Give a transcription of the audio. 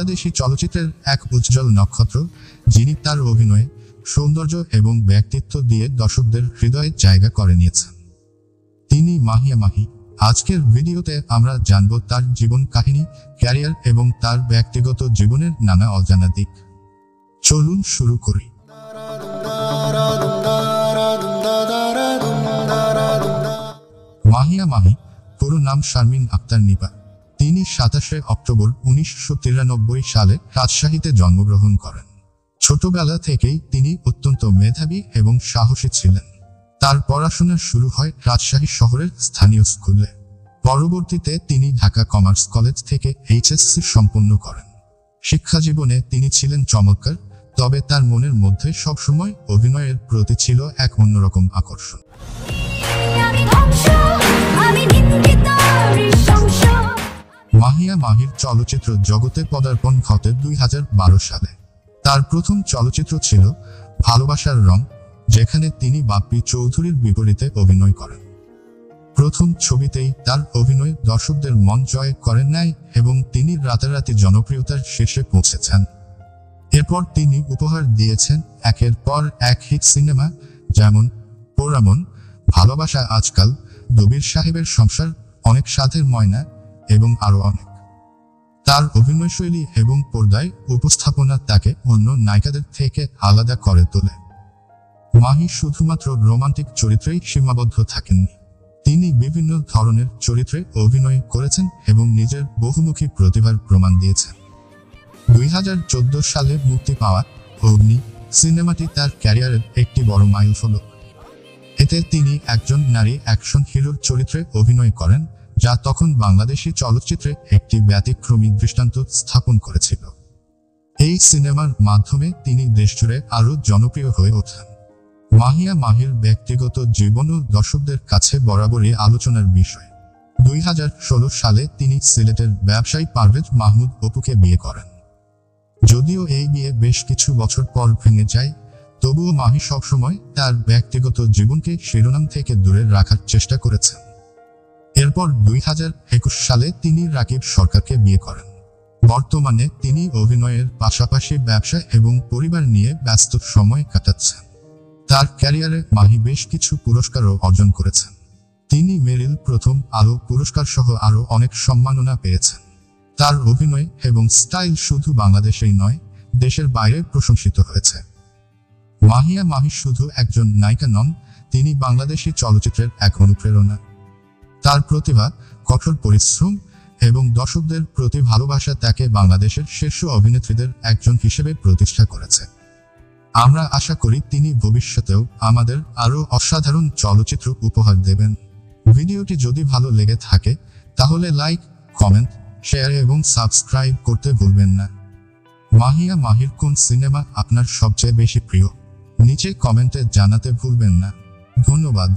বাংলাদেশী চলচ্চিত্রের এক উজ্জ্বল নক্ষত্র, যিনি তার অভিনয়, সৌন্দর্য এবং ব্যক্তিত্ব দিয়ে দর্শকদের হৃদয়ে জায়গা করে নিয়েছেন। তিনি মাহিয়া মাহি। আজকের ভিডিওতে আমরা জানব তার জীবন কাহিনী, ক্যারিয়ার এবং তার ব্যক্তিগত জীবনের নানা অজানা দিক। চলুন শুরু করি। মাহিয়া মাহি, পুরো নাম শারমিন আক্তার নিপা। তিনি 27 অক্টোবর 1993 সালে রাজশাহীতে জন্মগ্রহণ করেন। ছোটবেলা থেকেই তিনি অত্যন্ত মেধাবী এবং সাহসী ছিলেন। তার পড়াশোনা শুরু হয় রাজশাহী শহরের স্থানীয় স্কুলে। পরবর্তীতে তিনি ঢাকা কমার্স কলেজ থেকে HSC সম্পন্ন করেন। শিক্ষাজীবনে তিনি ছিলেন চমৎকার, তবে তার মনের মধ্যে সবসময় অভিনয়ের প্রতি ছিল এক অন্যরকম আকর্ষণ। মাহিয়া মাহির চলচ্চিত্র জগতে পদার্পণ ঘটে 2012 সালে। তার প্রথম চলচ্চিত্র ছিল ভালোবাসার রং, যেখানে তিনি বাপ্পি চৌধুরীর বিপরীতে অভিনয় করেন। প্রথম ছবিতেই তার অভিনয় দর্শকদের মন জয় করে নেয় এবং তিনি রাতারাতি জনপ্রিয়তার শীর্ষে পৌঁছেছেন। এরপর তিনি উপহার দিয়েছেন একের পর এক হিট সিনেমা, যেমন পোড়ামন, ভালোবাসা আজকাল, দবির সাহেবের সংসার, অনেক সাধের ময়না এবং আরও অনেক। তার অভিনয়শৈলী এবং পর্দায় উপস্থাপনা তাকে অন্য নায়িকাদের থেকে আলাদা করে তোলে। মাহি শুধুমাত্র রোমান্টিক চরিত্রেই সীমাবদ্ধ থাকেননি। তিনি বিভিন্ন ধরনের চরিত্রে অভিনয় করেছেন এবং নিজের বহুমুখী প্রতিভার প্রমাণ দিয়েছেন। 2014 সালে মুক্তি পাওয়া অগ্নি সিনেমাটি তার ক্যারিয়ারের একটি বড় মাইলফলক। এতে তিনি একজন নারী অ্যাকশন হিরোর চরিত্রে অভিনয় করেন, যা তখন বাংলাদেশি চলচ্চিত্রে একটি ব্যতিক্রমী দৃষ্টান্ত স্থাপন করেছিল। এই সিনেমার মাধ্যমে তিনি দেশজুড়ে আরও জনপ্রিয় হয়ে ওঠেন। মাহিয়া মাহির ব্যক্তিগত জীবনও দর্শকদের কাছে বরাবরই আলোচনার বিষয়। 2016 সালে তিনি সিলেটের ব্যবসায়ী পারভেজ মাহমুদ অপুকে বিয়ে করেন। যদিও এই বিয়ে বেশ কিছু বছর পর ভেঙে যায়, তবুও মাহি সবসময় তার ব্যক্তিগত জীবনকে শিরোনাম থেকে দূরে রাখার চেষ্টা করেছেন। এরপর 2021 সালে তিনি রাকিব সরকারকে বিয়ে করেন। বর্তমানে তিনি অভিনয়ের পাশাপাশি ব্যবসা এবং পরিবার নিয়ে ব্যস্ত সময় কাটাচ্ছেন। তার ক্যারিয়ারে মাহি বেশ কিছু পুরস্কারও অর্জন করেছেন। তিনি মেরিল প্রথম আলো পুরস্কার সহ আরও অনেক সম্মাননা পেয়েছেন। তার অভিনয় এবং স্টাইল শুধু বাংলাদেশেই নয়, দেশের বাইরে প্রশংসিত হয়েছে। মাহিয়া মাহি শুধু একজন নায়িকা নন, তিনি বাংলাদেশি চলচ্চিত্রের এক অনুপ্রেরণা। তার প্রতিভা, কঠোর পরিশ্রম এবং দর্শকদের প্রতি ভালোবাসা তাকে বাংলাদেশের শীর্ষ অভিনেত্রীদের একজন হিসেবে প্রতিষ্ঠা করেছে। আমরা আশা করি তিনি ভবিষ্যতেও আমাদের আরও অসাধারণ চলচ্চিত্র উপহার দেবেন। ভিডিওটি যদি ভালো লেগে থাকে তাহলে লাইক, কমেন্ট, শেয়ার এবং সাবস্ক্রাইব করতে ভুলবেন না। মাহিয়া মাহির কোন সিনেমা আপনার সবচেয়ে বেশি প্রিয়? নিচে কমেন্টে জানাতে ভুলবেন না। ধন্যবাদ।